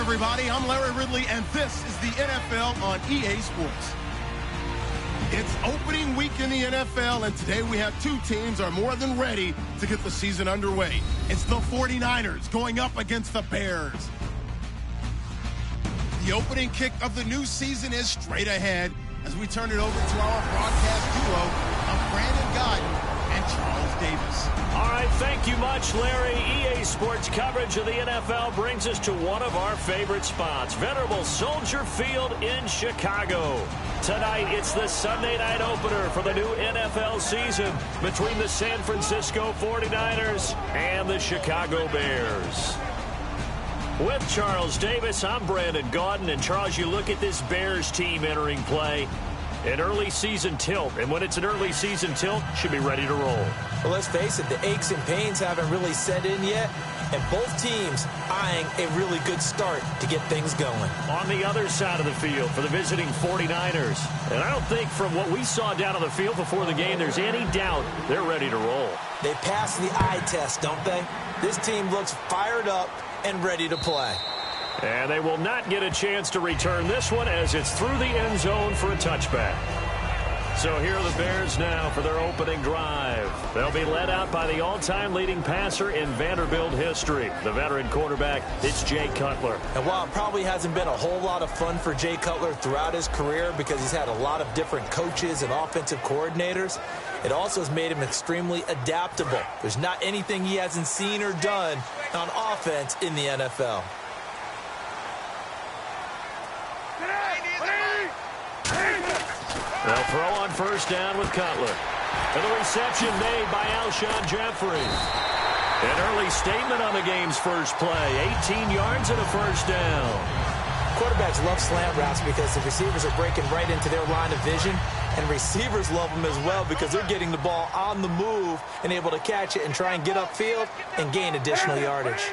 everybody. I'm Larry Ridley, and this is the NFL on EA Sports. It's opening week in the NFL, and today we have two teams are more than ready to get the season underway. It's the 49ers going up against the Bears. The opening kick of the new season is straight ahead as we turn it over to our broadcast duo of Brandon Gaudin and Charles Davis. All right, thank you much, Larry. EA Sports coverage of the NFL brings us to one of our favorite spots, venerable Soldier Field in Chicago. Tonight, it's the Sunday night opener for the new NFL season between the San Francisco 49ers and the Chicago Bears. With Charles Davis, I'm Brandon Gaudin. And Charles, you look at this Bears team entering play, an early season tilt. And when it's an early season tilt, should be ready to roll. Well, let's face it, the aches and pains haven't really set in yet. And both teams eyeing a really good start to get things going. On the other side of the field for the visiting 49ers. And I don't think from what we saw down on the field before the game, there's any doubt they're ready to roll. They passed the eye test, don't they? This team looks fired up and ready to play. And they will not get a chance to return this one as it's through the end zone for a touchback. So here are the Bears now for their opening drive. They'll be led out by the all-time leading passer in Vanderbilt history, the veteran quarterback. It's Jay Cutler. And while it probably hasn't been a whole lot of fun for Jay Cutler throughout his career because he's had a lot of different coaches and offensive coordinators, it also has made him extremely adaptable. There's not anything he hasn't seen or done on offense in the NFL. They'll throw on first down with Cutler. And the reception made by Alshon Jeffrey. An early statement on the game's first play. 18 yards and a first down. Quarterbacks love slant routes because the receivers are breaking right into their line of vision. And receivers love them as well because they're getting the ball on the move and able to catch it and try and get upfield and gain additional yardage.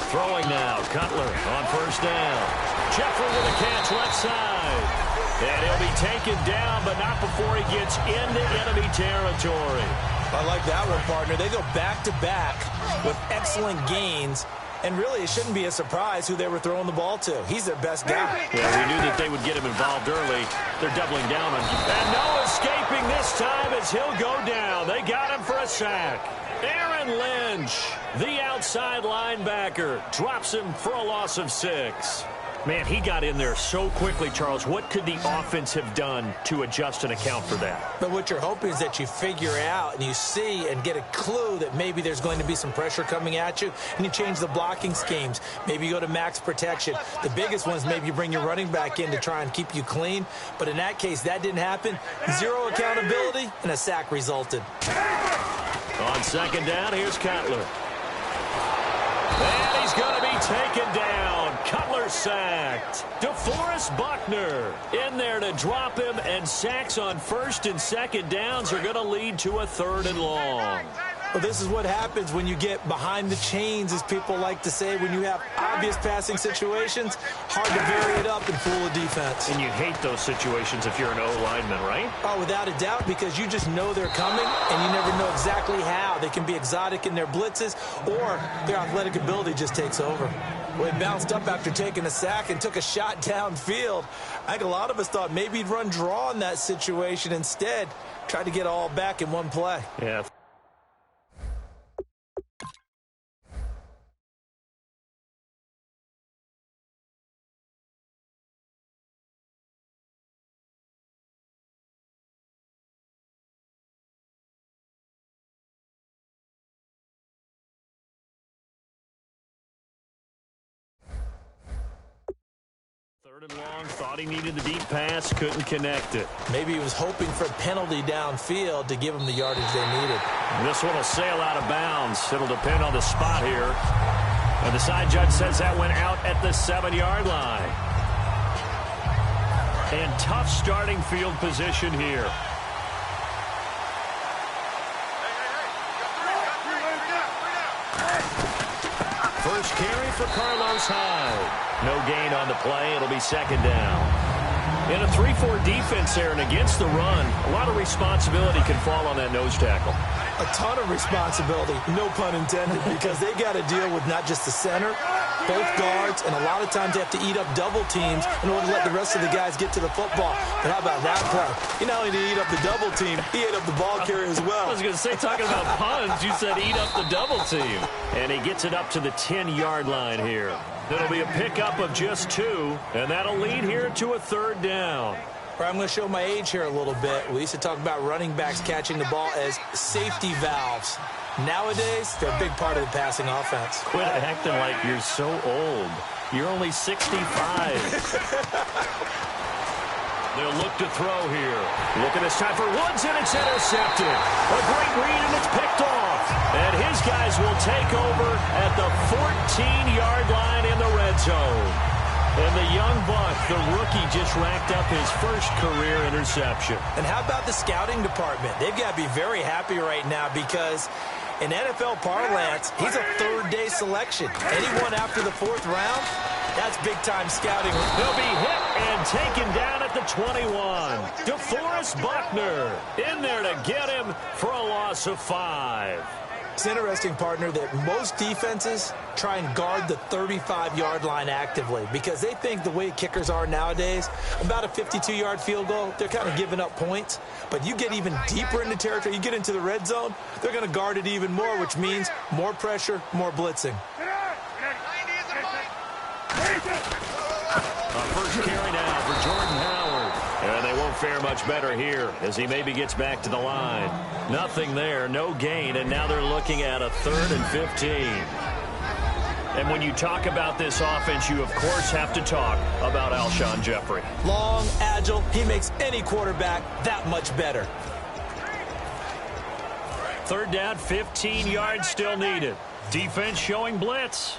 Throwing now, Cutler on first down. Jeffrey with a catch left side. And he'll be taken down, but not before he gets into enemy territory. I like that one, partner. They go back-to-back with excellent gains. And really, it shouldn't be a surprise who they were throwing the ball to. He's their best guy. Yeah, we knew that they would get him involved early. They're doubling down on him. And no escaping this time as he'll go down. They got him for a sack. Aaron Lynch, the outside linebacker, drops him for a loss of 6. Man, he got in there so quickly, Charles. What could the offense have done to adjust and account for that? But what you're hoping is that you figure out and you see and get a clue that maybe there's going to be some pressure coming at you, and you change the blocking schemes. Maybe you go to max protection. The biggest one is maybe you bring your running back in to try and keep you clean. But in that case, that didn't happen. Zero accountability, and a sack resulted. On second down, here's Cutler. And he's going to be taken down. Cutler sacked. DeForest Buckner in there to drop him, and sacks on first and second downs are going to lead to a third and long. Well, this is what happens when you get behind the chains, as people like to say. When you have obvious passing situations, hard to vary it up and fool a defense. And you hate those situations if you're an O-lineman, right? Oh, without a doubt, because you just know they're coming, and you never know exactly how. They can be exotic in their blitzes, or their athletic ability just takes over. Well, he bounced up after taking a sack and took a shot downfield. I think a lot of us thought maybe he'd run draw in that situation. Instead, tried to get all back in one play. Yeah. Third and long, thought he needed the deep pass, couldn't connect it. Maybe he was hoping for a penalty downfield to give him the yardage they needed. And this one will sail out of bounds. It'll depend on the spot here. And the side judge says that went out at the 7-yard line. And tough starting field position here. First carry for Carlos Hyde. No gain on the play. It'll be second down. In a 3-4 defense there and against the run, a lot of responsibility can fall on that nose tackle. A ton of responsibility, no pun intended, because they got to deal with not just the center, both guards, and a lot of times they have to eat up double teams in order to let the rest of the guys get to the football. But how about that play? He not only did he eat up the double team, he ate up the ball carrier as well. I was going to say, talking about puns, you said eat up the double team. And he gets it up to the 10-yard line here. It'll be a pickup of just 2, and that'll lead here to a 3rd down. I'm going to show my age here a little bit. We used to talk about running backs catching the ball as safety valves. Nowadays, they're a big part of the passing offense. Quit acting like you're so old. You're only 65. They'll look to throw here. Looking this time for Woods, and it's intercepted. A great read, and it's picked off. And his guys will take over at the 14-yard line in the red zone. And the young buck, the rookie, just racked up his first career interception. And how about the scouting department? They've got to be very happy right now because in NFL parlance, he's a 3rd-day selection. Anyone after the 4th round, that's big-time scouting. He'll be hit and taken down at the 21. DeForest Buckner in there to get him for a loss of 5. It's interesting, partner, that most defenses try and guard the 35-yard line actively because they think the way kickers are nowadays, about a 52-yard field goal, they're kind of giving up points. But you get even deeper into territory, you get into the red zone, they're going to guard it even more, which means more pressure, more blitzing. First carry now for Jordan Howard. And they won't fare much better here as he maybe gets back to the line. Nothing there, no gain, and now they're looking at a 3rd and 15. And when you talk about this offense, you of course have to talk about Alshon Jeffrey. Long, agile, he makes any quarterback that much better. 3rd down, 15 yards still needed. Defense showing blitz.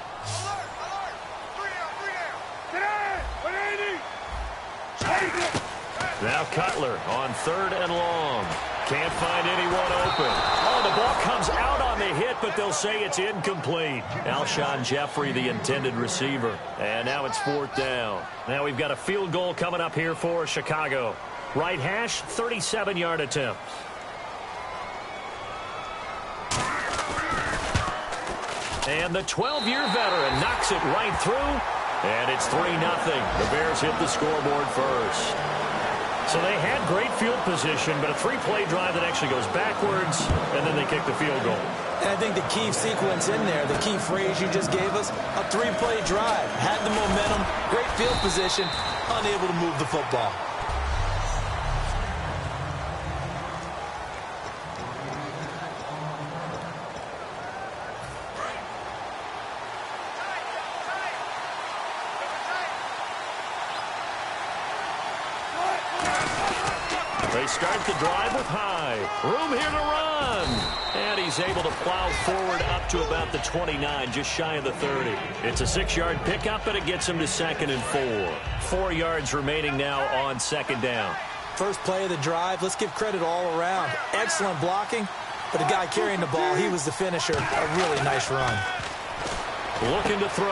Now Cutler on 3rd and long. Can't find anyone open. Oh, the ball comes out on the hit, but they'll say it's incomplete. Alshon Jeffrey, the intended receiver. And now it's 4th down. Now we've got a field goal coming up here for Chicago. Right hash, 37-yard attempt. And the 12-year veteran knocks it right through. And it's 3-0. The Bears hit the scoreboard first. So they had great field position, but a 3-play drive that actually goes backwards, and then they kick the field goal. And I think the key sequence in there, the key phrase you just gave us, a 3-play drive. Had the momentum, great field position, unable to move the football. They start the drive with Hyde. Room here to run. And he's able to plow forward up to about the 29, just shy of the 30. It's a 6-yard pickup, and it gets him to 2nd and 4. 4 yards remaining now on 2nd down. First play of the drive, let's give credit all around. Excellent blocking, but the guy carrying the ball, he was the finisher. A really nice run. Looking to throw,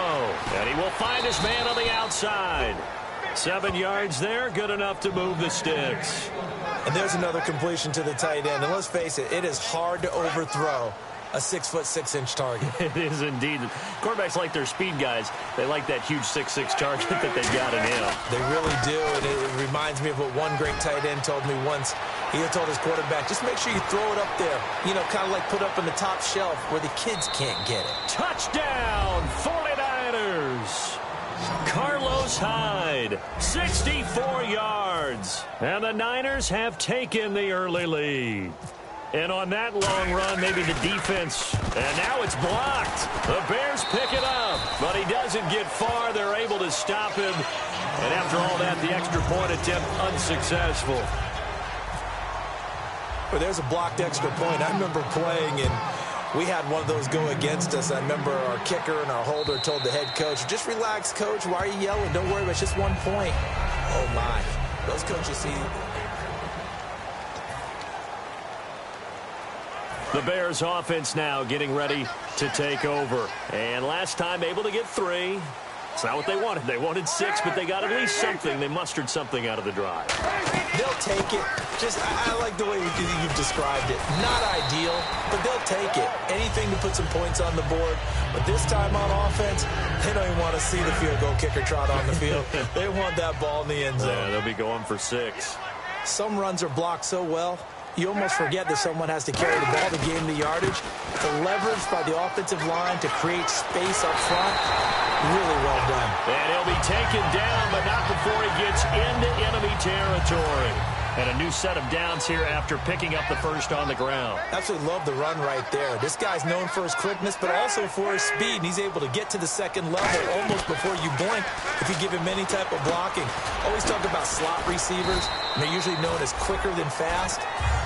and he will find his man on the outside. 7 yards there, good enough to move the sticks. And there's another completion to the tight end. And let's face it, it is hard to overthrow a 6'6" target. It is indeed. Quarterbacks like their speed guys. They like that huge 6'6" target that they got in him. They really do, and it reminds me of what one great tight end told me once. He had told his quarterback, just make sure you throw it up there. You know, kind of like put up in the top shelf where the kids can't get it. Touchdown, 49ers. Carlos Hyde, 64 yards. And the Niners have taken the early lead. And on that long run, maybe the defense. And now it's blocked. The Bears pick it up. But he doesn't get far. They're able to stop him. And after all that, the extra point attempt unsuccessful. Well, there's a blocked extra point. I remember playing, and we had one of those go against us. I remember our kicker and our holder told the head coach, just relax, coach. Why are you yelling? Don't worry, it's just 1 point. Oh, my. Those coaches see. The Bears offense now getting ready to take over. And last time able to get 3. It's not what they wanted. They wanted 6, but they got at least something. They mustered something out of the drive. They'll take it. I like the way you've described it. Not ideal, but they'll take it. Anything to put some points on the board. But this time on offense, they don't even want to see the field goal kicker trot on the field. They want that ball in the end zone. Yeah, they'll be going for 6. Some runs are blocked so well, you almost forget that someone has to carry the ball to gain the yardage. The leverage by the offensive line to create space up front, really well done. And he'll be taken down, but not before he gets into enemy territory. And a new set of downs here after picking up the first on the ground. Absolutely love the run right there. This guy's known for his quickness, but also for his speed. And he's able to get to the second level almost before you blink if you give him any type of blocking. Always talk about slot receivers, and they're usually known as quicker than fast.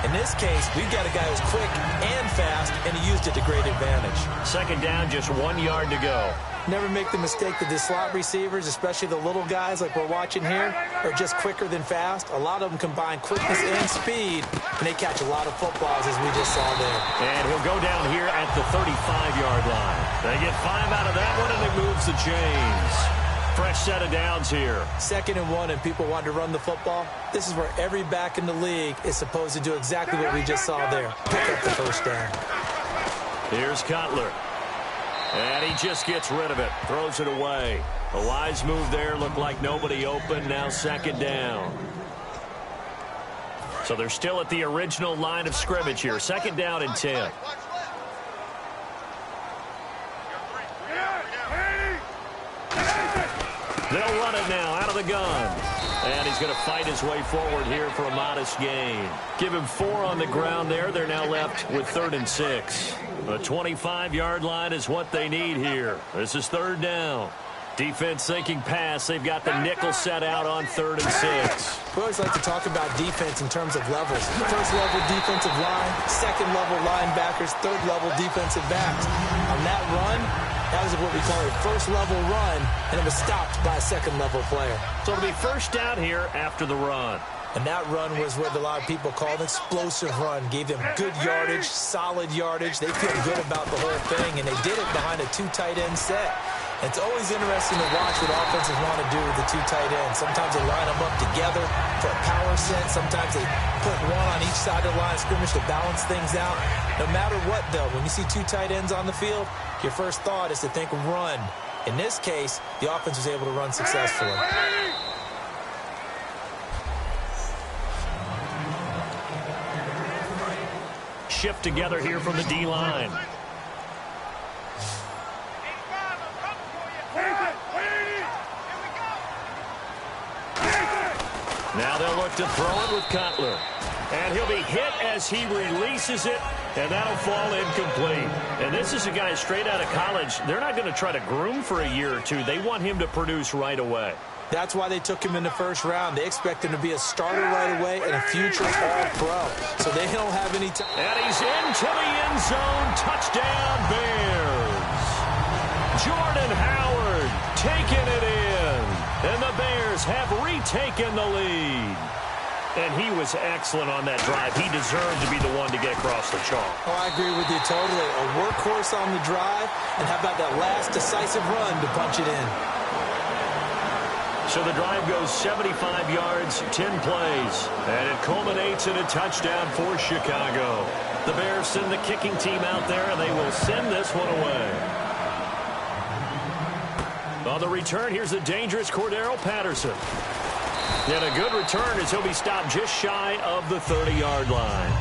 In this case, we've got a guy who's quick and fast, and he used it to great advantage. Second down, just 1 yard to go. Never make the mistake that the slot receivers, especially the little guys like we're watching here, are just quicker than fast. A lot of them combine quickness and speed, and they catch a lot of footballs, as we just saw there. And he'll go down here at the 35-yard line. They get 5 out of that one, and it moves the chains. Fresh set of downs here. 2nd and 1, and people want to run the football. This is where every back in the league is supposed to do exactly what we just saw there. Pick up the first down. Here's Cutler. And he just gets rid of it. Throws it away. A wise move there. Looked like nobody open. Now 2nd down. So they're still at the original line of scrimmage here. 2nd down and 10. They'll run it now out of the gun. And he's going to fight his way forward here for a modest gain. Give him 4 on the ground there. They're now left with 3rd and 6. A 25-yard line is what they need here. This is 3rd down. Defense thinking pass. They've got the nickel set out on 3rd and 6. We always like to talk about defense in terms of levels. 1st level defensive line, 2nd level linebackers, 3rd level defensive backs. On that run, that was what we call a 1st level run, and it was stopped by a 2nd level player. So it'll be 1st down here after the run. And that run was what a lot of people call an explosive run. Gave them good yardage, solid yardage. They feel good about the whole thing, and they did it behind a 2 tight end set. It's always interesting to watch what offenses want to do with the 2 tight ends. Sometimes they line them up together for a power set. Sometimes they put one on each side of the line of scrimmage to balance things out. No matter what, though, when you see 2 tight ends on the field, your first thought is to think run. In this case, the offense was able to run successfully. Shift together here from the D-line. Now they'll look to throw it with Cutler. And he'll be hit as he releases it, and that'll fall incomplete. And this is a guy straight out of college. They're not going to try to groom for a year or 2. They want him to produce right away. That's why they took him in the 1st round. They expect him to be a starter right away and a future All-Pro. So they don't have any time. And he's into the end zone. Touchdown, Bears. Jordan Howard taking it in. And the Bears have retaken the lead. And he was excellent on that drive. He deserved to be the one to get across the chalk. Oh, I agree with you totally. A workhorse on the drive. And how about that last decisive run to punch it in? So the drive goes 75 yards, 10 plays, and it culminates in a touchdown for Chicago. The Bears send the kicking team out there, and they will send this one away. On the return, here's the dangerous Cordero Patterson. And a good return as he'll be stopped just shy of the 30-yard line.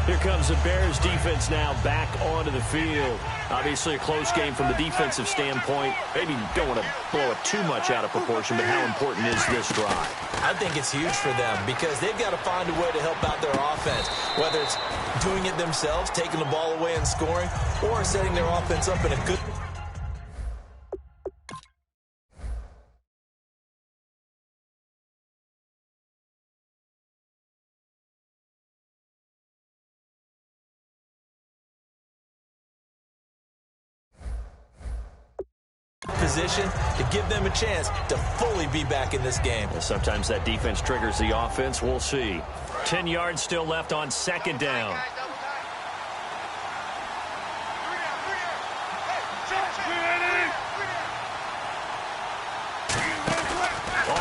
Here comes the Bears defense now back onto the field. Obviously a close game from the defensive standpoint. Maybe don't want to blow it too much out of proportion, but how important is this drive? I think it's huge for them because they've got to find a way to help out their offense, whether it's doing it themselves, taking the ball away and scoring, or setting their offense up in a good position to give them a chance to fully be back in this game. Sometimes that defense triggers the offense. We'll see. 10 yards still left on 2nd down.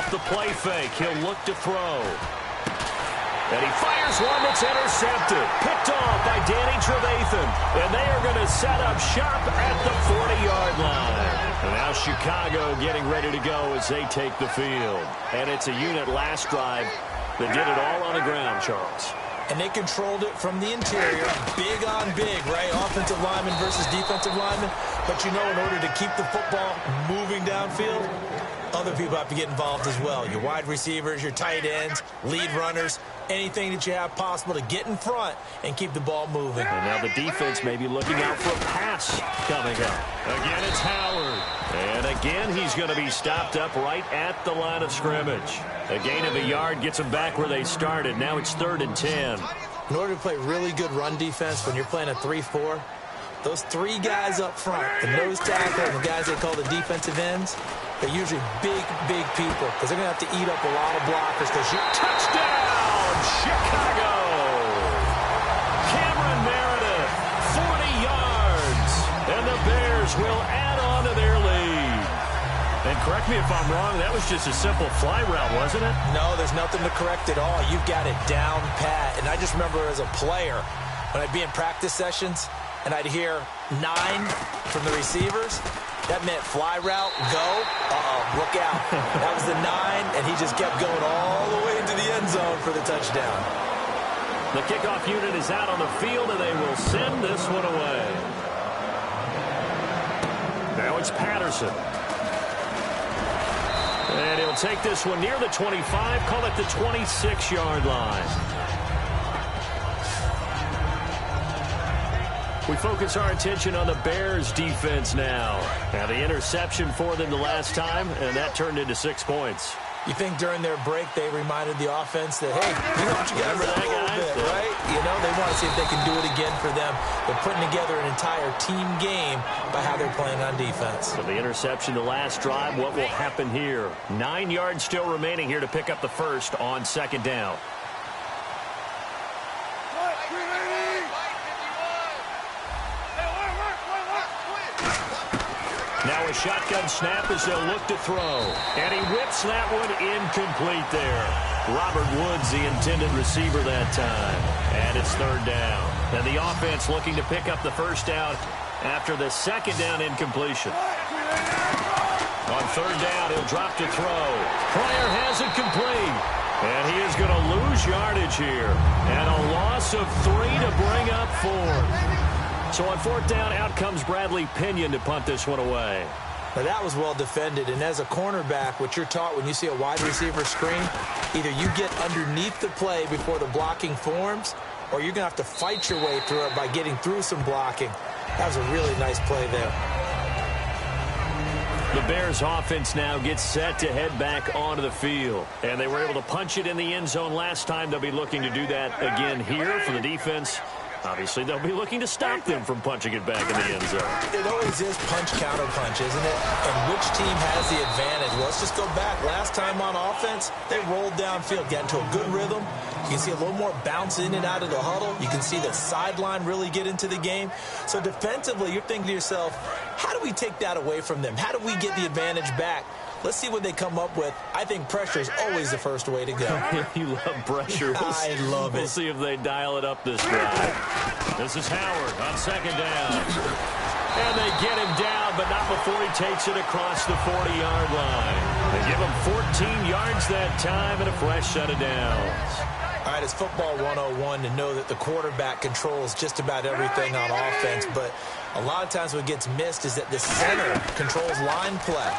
off the play fake. He'll look to throw. And he fires one that's intercepted. Picked off by Danny Trevathan. And they are going to set up shop at the 40-yard line. And now Chicago getting ready to go as they take the field. And it's a unit last drive that did it all on the ground, Charles. And they controlled it from the interior, big on big, right? Offensive lineman versus defensive lineman. But you know, in order to keep the football moving downfield, other people have to get involved as well. Your wide receivers, your tight ends, lead runners, anything that you have possible to get in front and keep the ball moving. And now the defense may be looking out for a pass coming up. Again, it's Howard. And again, he's going to be stopped up right at the line of scrimmage. A gain of a yard gets them back where they started. Now it's 3rd and 10. In order to play really good run defense when you're playing a 3-4, those three guys up front, the nose tackle and the guys they call the defensive ends, they're usually big, big people because they're going to have to eat up a lot of blockers. Touchdown, Chicago! Cameron Meredith, 40 yards, and the Bears will add on to their lead. And correct me if I'm wrong, that was just a simple fly route, wasn't it? No, there's nothing to correct at all. You've got it down pat. And I just remember as a player, when I'd be in practice sessions, and I'd hear 9 from the receivers, that meant fly route, go, look out. That was the 9, and he just kept going all the way into the end zone for the touchdown. The kickoff unit is out on the field, and they will send this one away. Now it's Patterson. And he'll take this one near the 25, call it the 26-yard line. We focus our attention on the Bears defense now. Now the interception for them the last time, and that turned into 6 points. You think during their break they reminded the offense that, hey, we want you guys Remember that, a little guys? bit, right? You know, they want to see if they can do it again for them. They're putting together an entire team game by how they're playing on defense. So the interception the last drive, what will happen here? 9 yards still remaining here to pick up the first on 2nd down. Now a shotgun snap as they'll look to throw. And he whips that one incomplete there. Robert Woods, the intended receiver that time. And it's 3rd down. And the offense looking to pick up the first down after the 2nd down incompletion. On 3rd down, he'll drop to throw. Pryor has it complete. And he is going to lose yardage here. And a loss of 3 to bring up 4. So on 4th down, out comes Bradley Pinion to punt this one away. Now that was well defended, and as a cornerback, what you're taught when you see a wide receiver screen, either you get underneath the play before the blocking forms, or you're going to have to fight your way through it by getting through some blocking. That was a really nice play there. The Bears offense now gets set to head back onto the field. And they were able to punch it in the end zone last time. They'll be looking to do that again here for the defense. Obviously, they'll be looking to stop them from punching it back in the end zone. It always is punch-counter-punch, isn't it? And which team has the advantage? Well, let's just go back. Last time on offense, they rolled downfield, got into a good rhythm. You can see a little more bounce in and out of the huddle. You can see the sideline really get into the game. So defensively, you're thinking to yourself, how do we take that away from them? How do we get the advantage back? Let's see what they come up with. I think pressure is always the first way to go. You love pressure. I love it. We'll see if they dial it up this drive. This is Howard on 2nd down. And they get him down, but not before he takes it across the 40-yard line. They give him 14 yards that time and a fresh set of downs. All right, it's football 101 to know that the quarterback controls just about everything on offense, but a lot of times what gets missed is that the center controls line play.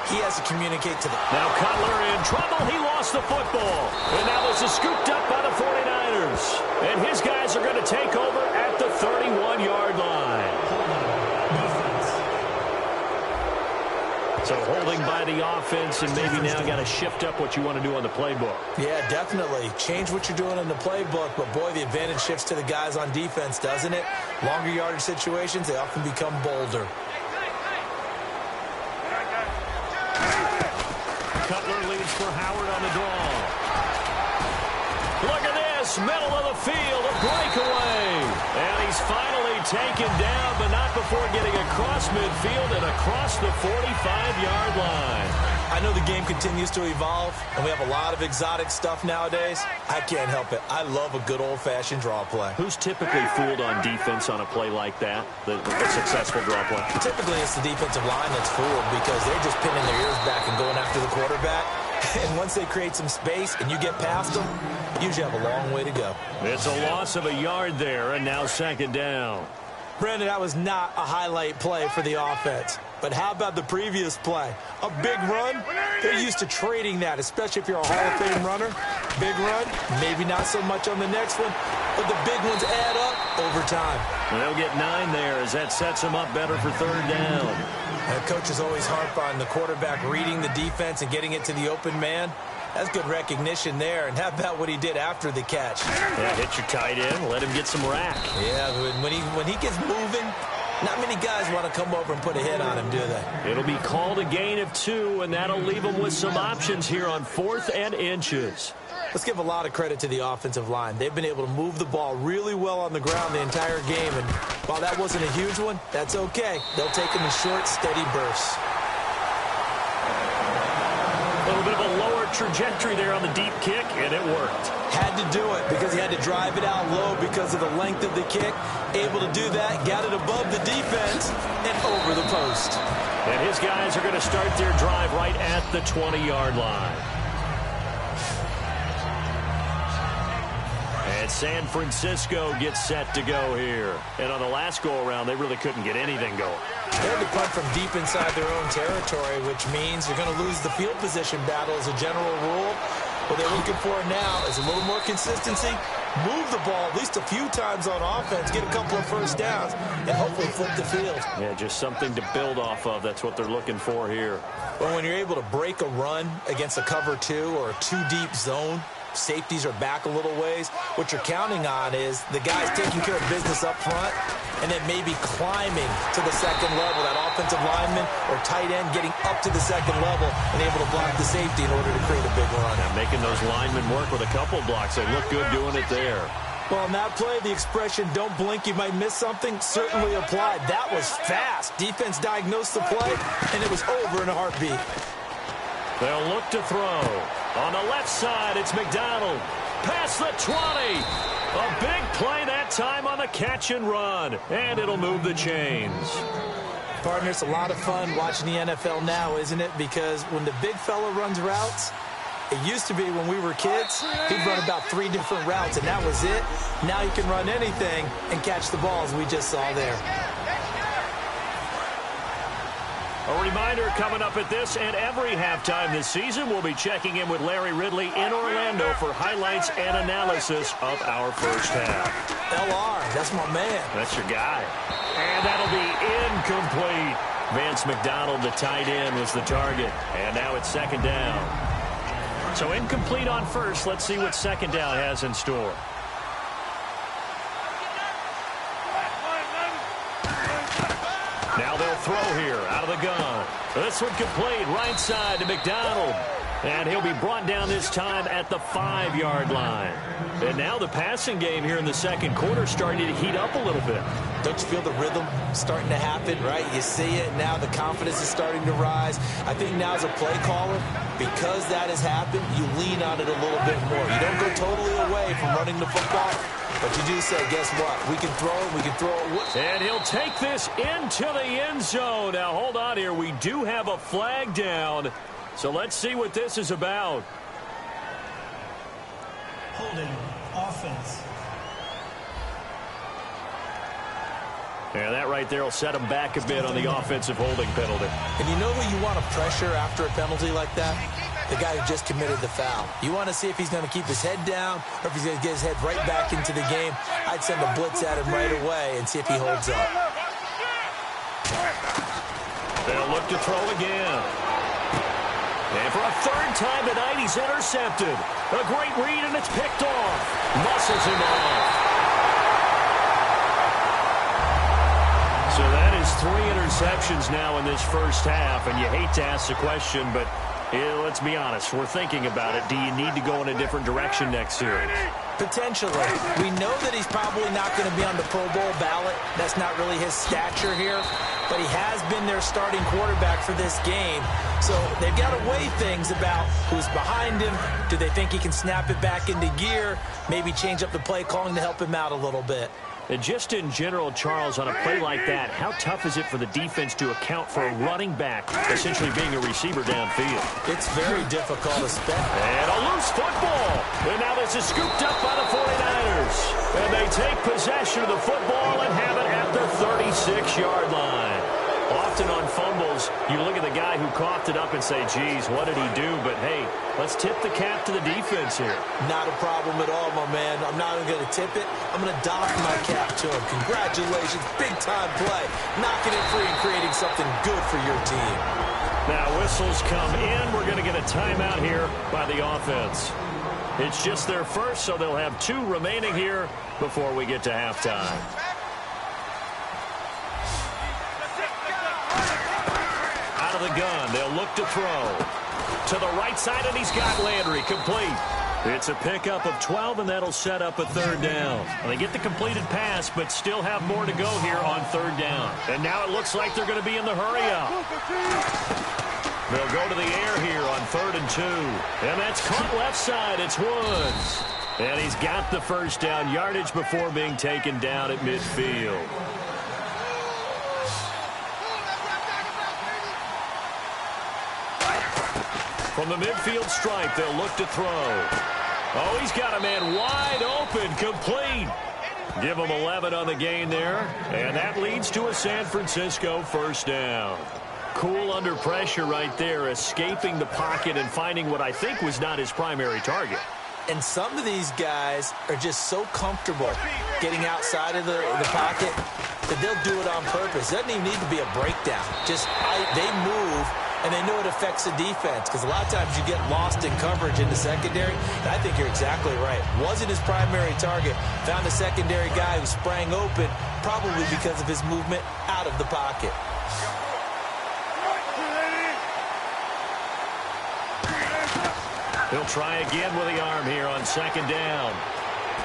He has to communicate to the... Now Cutler in trouble. He lost the football. And now this is scooped up by the 49ers. And his guys are going to take over at the 31-yard line. So holding by the offense, and maybe now got to shift up what you want to do on the playbook. Yeah, definitely. Change what you're doing in the playbook, but boy, the advantage shifts to the guys on defense, doesn't it? Longer yardage situations, they often become bolder. Cutler leads for Howard on the draw. Look at this, middle of the field, a breakaway. And he's finally taken down, but not before getting across midfield and across the 45-yard line. I know the game continues to evolve, and we have a lot of exotic stuff nowadays. I can't help it. I love a good old-fashioned draw play. Who's typically fooled on defense on a play like that, the successful draw play? Typically, it's the defensive line that's fooled because they're just pinning their ears back and going after the quarterback. And once they create some space and you get past them, you usually have a long way to go. It's a loss of a yard there, and now second down. Brandon, that was not a highlight play for the offense. But how about the previous play? A big run? They're used to trading that, especially if you're a Hall of Fame runner. Big run, maybe not so much on the next one, but the big ones add up over time. They'll get 9 there as that sets them up better for third down. And coaches always harp on the quarterback reading the defense and getting it to the open man. That's good recognition there. And how about what he did after the catch? Yeah, hit your tight end, let him get some rack. Yeah, when he gets moving, not many guys want to come over and put a hit on him, do they? It'll be called a gain of 2, and that'll leave them with some options here on 4th and inches. Let's give a lot of credit to the offensive line. They've been able to move the ball really well on the ground the entire game, and while that wasn't a huge one, that's okay. They'll take them in short, steady bursts. A little bit of a lower trajectory there on the deep kick, and it worked. Had to do it because he had to drive it out low because of the length of the kick. Able to do that, got it above the defense, and over the post. And his guys are going to start their drive right at the 20-yard line. And San Francisco gets set to go here. And on the last go-around, they really couldn't get anything going. They had to punt from deep inside their own territory, which means you're going to lose the field position battle as a general rule. What they're looking for now is a little more consistency, move the ball at least a few times on offense, get a couple of first downs, and hopefully flip the field. Yeah, just something to build off of. That's what they're looking for here. Well, when you're able to break a run against a cover 2 or a 2-deep zone, safeties are back a little ways. What you're counting on is the guys taking care of business up front and then maybe climbing to the second level. That offensive lineman or tight end getting up to the second level and able to block the safety in order to create a big run. And making those linemen work with a couple blocks. They look good doing it there. Well, in that play, the expression, don't blink, you might miss something, certainly applied. That was fast. Defense diagnosed the play, and it was over in a heartbeat. They'll look to throw. On the left side, it's McDonald. Past the 20. A big play that time on the catch and run. And it'll move the chains. Partner, it's a lot of fun watching the NFL now, isn't it? Because when the big fella runs routes, it used to be when we were kids, he'd run about 3 different routes, and that was it. Now he can run anything and catch the ball, as we just saw there. A reminder coming up at this and every halftime this season, we'll be checking in with Larry Ridley in Orlando for highlights and analysis of our first half. LR, that's my man. That's your guy. And that'll be incomplete. Vance McDonald, the tight end, was the target. And now it's second down. So incomplete on first. Let's see what second down has in store. Now they'll throw here out of the gun. This one complete right side to McDonald. And he'll be brought down this time at the 5-yard line. And now the passing game here in the second quarter starting to heat up a little bit. Don't you feel the rhythm starting to happen, right? You see it now. The confidence is starting to rise. I think now as a play caller, because that has happened, you lean on it a little bit more. You don't go totally away from running the football, but you do say, guess what? We can throw it. We can throw it. And he'll take this into the end zone. Now, hold on here. We do have a flag down. So let's see what this is about. Holding offense. Yeah, that right there will set him back a bit on the offensive holding penalty. And you know who you want to pressure after a penalty like that? The guy who just committed the foul. You want to see if he's going to keep his head down or if he's going to get his head right back into the game. I'd send a blitz at him right away and see if he holds up. They'll look to throw again. And for a third time tonight, he's intercepted. A great read, and it's picked off. Muscles him off. So that is 3 interceptions now in this first half, and you hate to ask the question, but Let's be honest. We're thinking about it. Do you need to go in a different direction next series? Potentially. We know that he's probably not going to be on the Pro Bowl ballot. That's not really his stature here. But he has been their starting quarterback for this game. So they've got to weigh things about who's behind him. Do they think he can snap it back into gear? Maybe change up the play calling to help him out a little bit. And just in general, Charles, on a play like that, how tough is it for the defense to account for a running back essentially being a receiver downfield? It's very difficult to spend. And a loose football. And now this is scooped up by the 49ers. And they take possession of the football and have it at the 36-yard line. Often on fumbles, you look at the guy who coughed it up and say, geez, what did he do? But, hey, let's tip the cap to the defense here. Not a problem at all, my man. I'm not even going to tip it. I'm going to doff my cap to him. Congratulations. Big-time play. Knocking it free and creating something good for your team. Now whistles come in. We're going to get a timeout here by the offense. It's just their first, so they'll have 2 remaining here before we get to halftime. Out of the gun, they'll look to throw. To the right side, and he's got Landry complete. It's a pickup of 12, and that'll set up a 3rd down. Well, they get the completed pass, but still have more to go here on 3rd down. And now it looks like they're going to be in the hurry-up. They'll go to the air here on 3rd and 2. And that's caught left side. It's Woods. And he's got the 1st down yardage before being taken down at midfield. From the midfield stripe, they'll look to throw. Oh, he's got a man wide open, complete. Give him 11 on the gain there, and that leads to a San Francisco 1st down. Cool under pressure right there, escaping the pocket and finding what I think was not his primary target. And some of these guys are just so comfortable getting outside of the pocket that they'll do it on purpose. It doesn't even need to be a breakdown. Just they move, and they know it affects the defense, because a lot of times you get lost in coverage in the secondary. And I think you're exactly right. Wasn't his primary target. Found a secondary guy who sprang open, probably because of his movement out of the pocket. He'll try again with the arm here on 2nd down.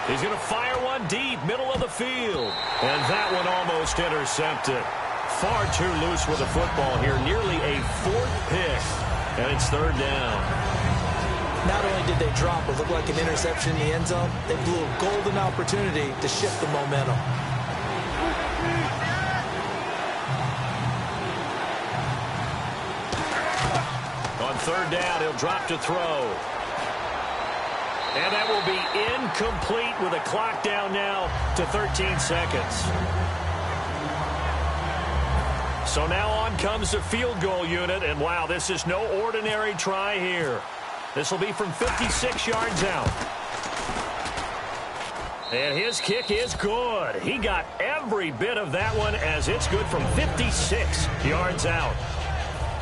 He's going to fire one deep, middle of the field. And that one almost intercepted. Far too loose with the football here. Nearly a 4th pick. And it's 3rd down. Not only did they drop what looked like an interception in the end zone, they blew a golden opportunity to shift the momentum. On 3rd down, he'll drop to throw. And that will be incomplete with a clock down now to 13 seconds. So now on comes the field goal unit, and wow, this is no ordinary try here. This will be from 56 yards out. And his kick is good. He got every bit of that one, as it's good from 56 yards out.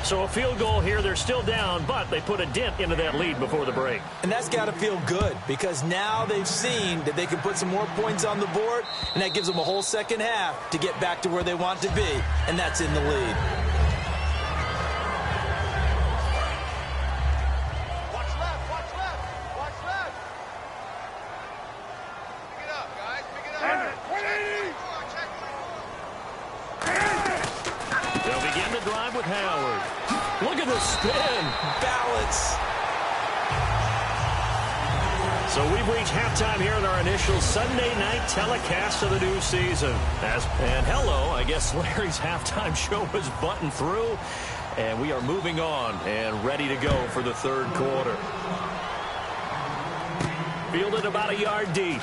So a field goal here, they're still down, but they put a dent into that lead before the break. And that's got to feel good, because now they've seen that they can put some more points on the board, and that gives them a whole 2nd half to get back to where they want to be, and that's in the lead. Watch left, watch left, watch left. Pick it up, guys, pick it up. They'll begin the drive with Howard. Look at the spin. Balance. So we've reached halftime here in our initial Sunday night telecast of the new season. And hello, I guess Larry's halftime show was buttoned through. And we are moving on and ready to go for the 3rd quarter. Fielded about a yard deep.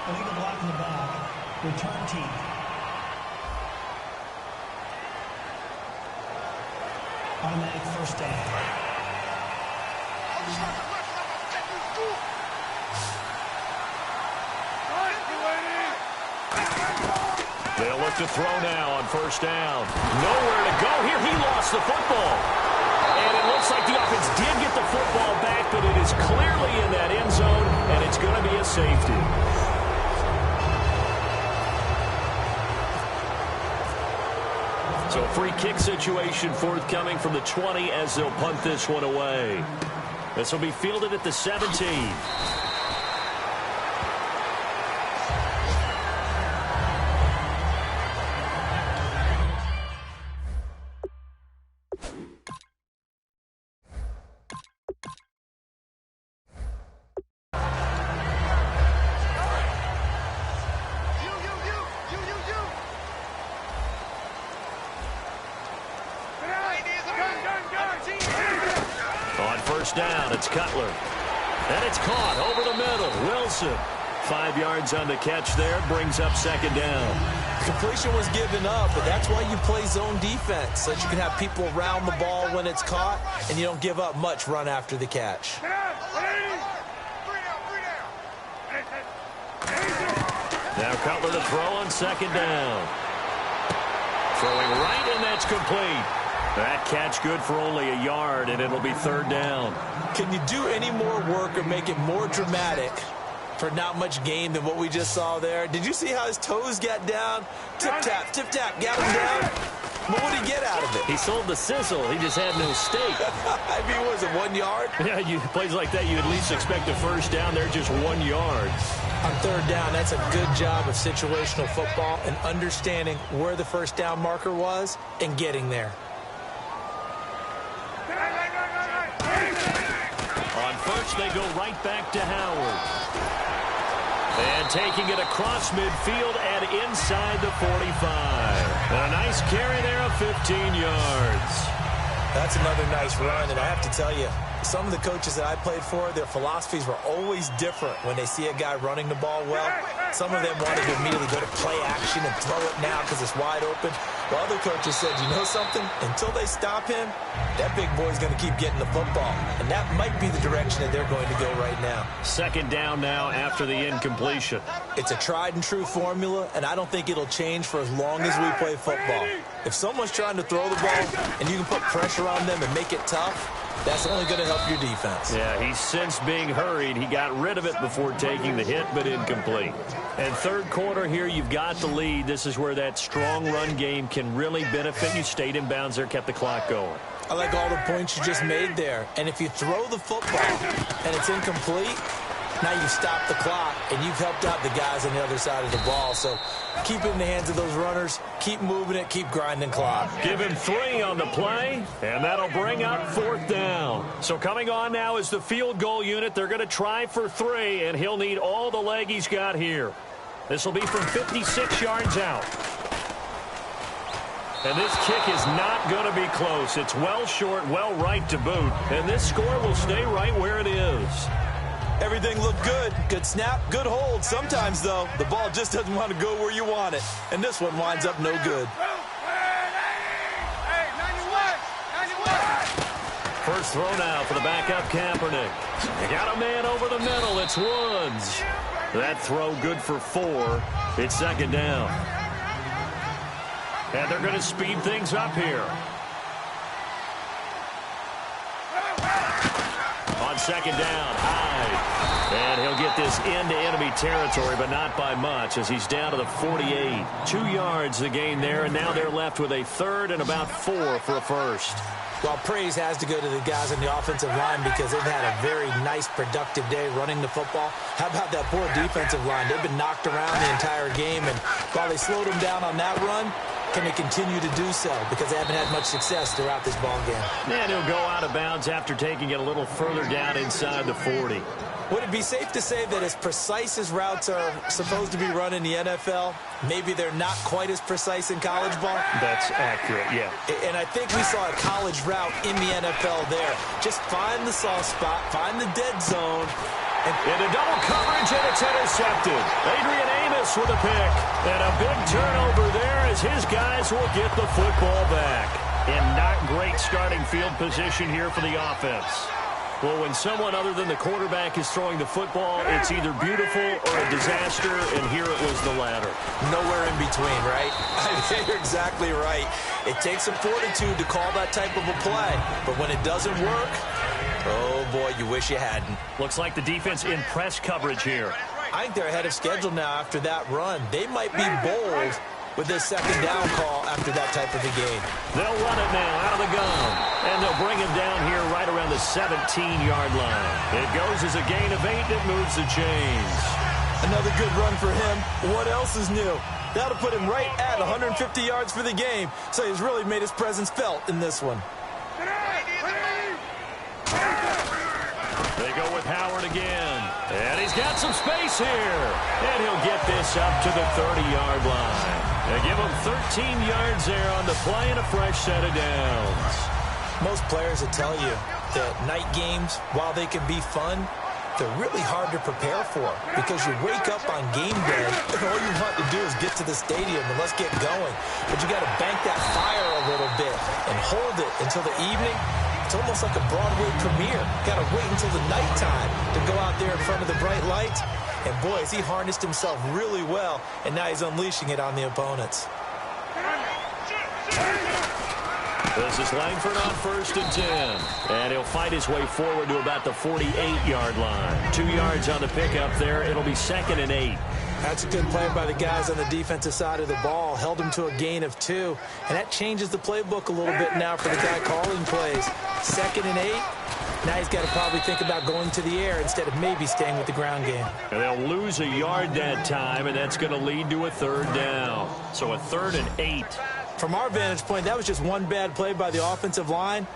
Illegal block in the back. Return team. Automatic 1st down. They'll look to throw now on 1st down. Nowhere to go here. He lost the football. And it looks like the offense did get the football back, but it is clearly in that end zone, and it's going to be a safety. So a free kick situation forthcoming from the 20 as they'll punt this one away. This will be fielded at the 17. Down, it's Cutler. And it's caught over the middle. Wilson. 5 yards on the catch there. Brings up second down. Completion was given up, but that's why you play zone defense, so that you can have people around the ball when it's caught, and you don't give up much run after the catch. Now Cutler to throw on second down. Throwing right, and that's complete. That catch good for only a yard, and it'll be third down. Can you do any more work or make it more dramatic for not much gain than what we just saw there? Did you see how his toes got down? Tip-tap, tip-tap, got him down. But what did he get out of it? He sold the sizzle. He just had no steak. I mean, was it 1 yard? Yeah, plays like that, you at least expect a first down. They're just 1 yard. On third down, that's a good job of situational football and understanding where the first down marker was and getting there. On first, they go right back to Howard. And taking it across midfield and inside the 45. And a nice carry there of 15 yards. That's another nice run, and I have to tell you, some of the coaches that I played for, their philosophies were always different when they see a guy running the ball well. Some of them wanted to immediately go to play action and throw it now because it's wide open. While other coaches said, you know something? Until they stop him, that big boy's going to keep getting the football. And that might be the direction that they're going to go right now. Second down now after the incompletion. It's a tried and true formula, and I don't think it'll change for as long as we play football. If someone's trying to throw the ball and you can put pressure on them and make it tough, that's only going to help your defense. Yeah, he's since being hurried. He got rid of it before taking the hit, but incomplete. And third quarter here, you've got the lead. This is where that strong run game can really benefit you. Stayed in bounds there, kept the clock going. I like all the points you just made there. And if you throw the football and it's incomplete, now you've stopped the clock and you've helped out the guys on the other side of the ball. So keep it in the hands of those runners. Keep moving it. Keep grinding clock. Give him 3 on the play, and that'll bring up fourth down. So coming on now is the field goal unit. They're going to try for 3, and he'll need all the leg he's got here. This will be from 56 yards out. And this kick is not going to be close. It's well short, well right to boot. And this score will stay right where it is. Everything looked good. Good snap, good hold. Sometimes, though, the ball just doesn't want to go where you want it. And this one winds up no good. First throw now for the backup Kaepernick. They got a man over the middle. It's Woods. That throw good for 4. It's second down. And they're going to speed things up here. On second down, Hyde. And he'll get this into enemy territory, but not by much, as he's down to the 48. 2 yards the gain there, and now they're left with a third and about 4 for a first. Well, praise has to go to the guys on the offensive line because they've had a very nice, productive day running the football. How about that poor defensive line? They've been knocked around the entire game, and while they slowed them down on that run, can they continue to do so? Because they haven't had much success throughout this ball game. And he'll go out of bounds after taking it a little further down inside the 40. Would it be safe to say that as precise as routes are supposed to be run in the NFL, maybe they're not quite as precise in college ball? That's accurate, yeah. And I think we saw a college route in the NFL there. Just find the soft spot, find the dead zone. And into double coverage, and it's intercepted. Adrian Amos with a pick. And a big turnover there as his guys will get the football back. And not great starting field position here for the offense. Well, when someone other than the quarterback is throwing the football, it's either beautiful or a disaster, and here it was the latter. Nowhere in between, right? You're exactly right. It takes some fortitude to call that type of a play, but when it doesn't work, oh boy, you wish you hadn't. Looks like the defense in press coverage here. I think they're ahead of schedule now after that run. They might be bold with this second down call after that type of a game. They'll run it now out of the gun. And they'll bring him down here right around the 17-yard line. It goes as a gain of 8, and it moves the chains. Another good run for him. What else is new? That'll put him right at 150 yards for the game. So he's really made his presence felt in this one. They go with Howard again. And he's got some space here. And he'll get this up to the 30-yard line. They give him 13 yards there on the play and a fresh set of downs. Most players will tell you that night games, while they can be fun, they're really hard to prepare for because you wake up on game day and all you want to do is get to the stadium and let's get going. But you got to bank that fire a little bit and hold it until the evening. It's almost like a Broadway premiere. Got to wait until the nighttime to go out there in front of the bright lights. And boy, has he harnessed himself really well, and now he's unleashing it on the opponents. This is Langford on 1st and 10. And he'll fight his way forward to about the 48-yard line. 2 yards on the pickup there. It'll be 2nd and 8. That's a good play by the guys on the defensive side of the ball. Held him to a gain of 2. And that changes the playbook a little bit now for the guy calling plays. 2nd and 8. Now he's got to probably think about going to the air instead of maybe staying with the ground game. And they'll lose a yard that time, and that's going to lead to a 3rd down. So a 3rd and 8. From our vantage point, that was just one bad play by the offensive line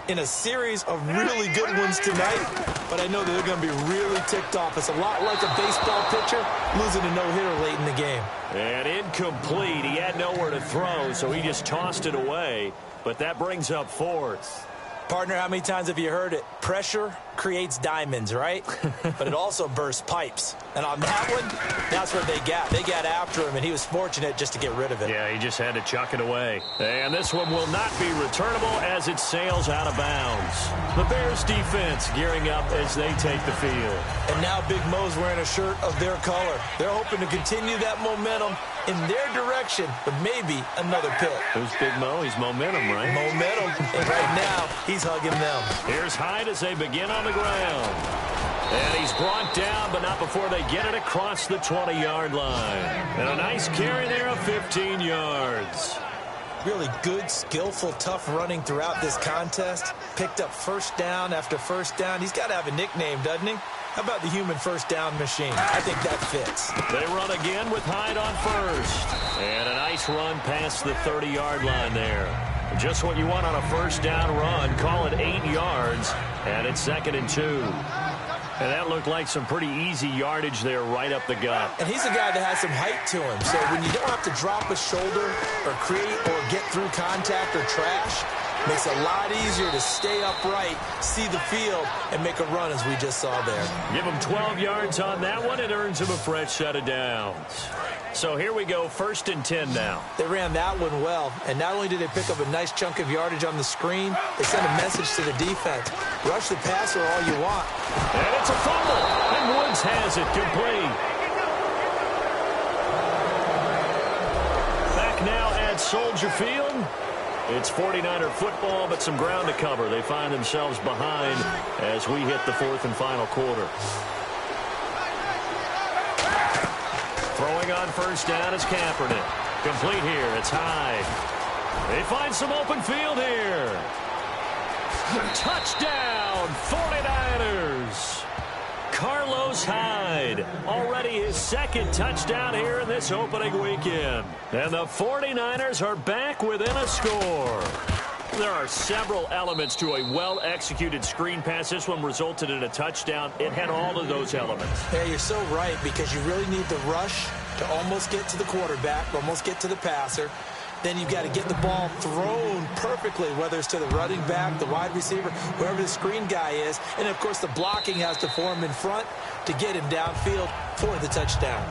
in a series of really good ones tonight. But I know that they're going to be really ticked off. It's a lot like a baseball pitcher losing a no-hitter late in the game. And incomplete. He had nowhere to throw, so he just tossed it away. But that brings up 4th. Partner, how many times have you heard it? Pressure creates diamonds, right? But it also bursts pipes. And on that one, that's what they got. They got after him, and he was fortunate just to get rid of it. Yeah, he just had to chuck it away. And this one will not be returnable as it sails out of bounds. The Bears defense gearing up as they take the field. And now Big Mo's wearing a shirt of their color. They're hoping to continue that momentum in their direction, but maybe another pick. Who's Big Mo? He's momentum, right? Momentum. And right now, he's hugging them. Here's Hyde as they begin on the ground. And he's brought down, but not before they get it across the 20-yard line. And a nice carry there of 15 yards. Really good, skillful, tough running throughout this contest. Picked up first down after first down. He's got to have a nickname, doesn't he? How about the human first down machine? I think that fits. They run again with Hyde on 1st. And a nice run past the 30-yard line there. Just what you want on a first down run. Call it 8 yards. And it's 2nd and 2. And that looked like some pretty easy yardage there right up the gut. And he's a guy that has some height to him. So when you don't have to drop a shoulder or create or get through contact or trash, makes it a lot easier to stay upright, see the field, and make a run as we just saw there. Give him 12 yards on that one. It earns him a fresh set of downs. So here we go, 1st and 10 now. They ran that one well, and not only did they pick up a nice chunk of yardage on the screen, they sent a message to the defense. Rush the passer all you want. And it's a fumble, and Woods has it complete. Back now at Soldier Field. It's 49er football, but some ground to cover. They find themselves behind as we hit the 4th and final quarter. Throwing on first down is Kaepernick. Complete here. It's Hyde. They find some open field here. Touchdown, 49ers. Carlos Hyde, already his 2nd touchdown here in this opening weekend. And the 49ers are back within a score. There are several elements to a well-executed screen pass. This one resulted in a touchdown. It had all of those elements. Yeah, you're so right, because you really need the rush to almost get to the quarterback, almost get to the passer. Then you've got to get the ball thrown perfectly, whether it's to the running back, the wide receiver, wherever the screen guy is. And, of course, the blocking has to form in front to get him downfield for the touchdown.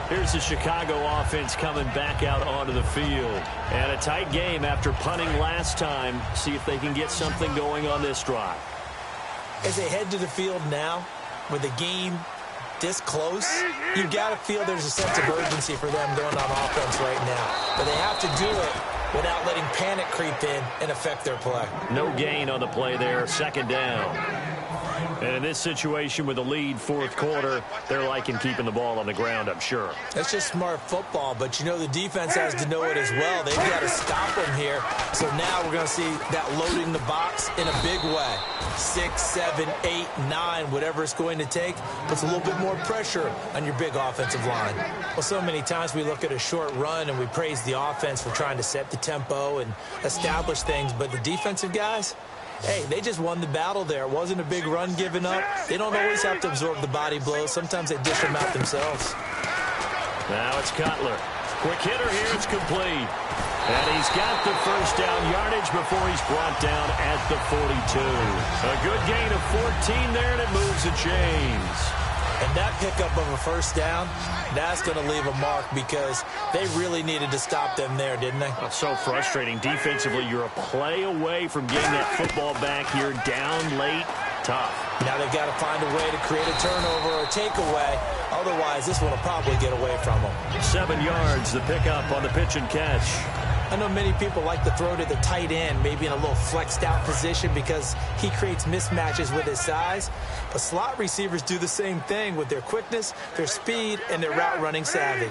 Here's the Chicago offense coming back out onto the field. And a tight game after punting last time. See if they can get something going on this drive. As they head to the field now, with the game this close, you've got to feel there's a sense of urgency for them going on offense right now. But they have to do it without letting panic creep in and affect their play. No gain on the play there, 2nd down. And in this situation with the lead, fourth quarter, they're liking keeping the ball on the ground, I'm sure. That's just smart football, but you know the defense has to know it as well. They've got to stop them here. So now we're going to see that loading the box in a big way. 6, 7, 8, 9, whatever it's going to take, puts a little bit more pressure on your big offensive line. Well, so many times we look at a short run and we praise the offense for trying to set the tempo and establish things, but the defensive guys, hey, they just won the battle there. It wasn't a big run given up. They don't always have to absorb the body blows. Sometimes they dish them out themselves. Now it's Cutler. Quick hitter here. It's complete. And he's got the first down yardage before he's brought down at the 42. A good gain of 14 there, and it moves the chains. And that pickup of a first down, that's going to leave a mark because they really needed to stop them there, didn't they? That's so frustrating. Defensively, you're a play away from getting that football back here down late. Tough. Now they've got to find a way to create a turnover or a takeaway. Otherwise, this one will probably get away from them. 7 yards, the pickup on the pitch and catch. I know many people like to throw to the tight end, maybe in a little flexed out position because he creates mismatches with his size. But slot receivers do the same thing with their quickness, their speed, and their route running savvy.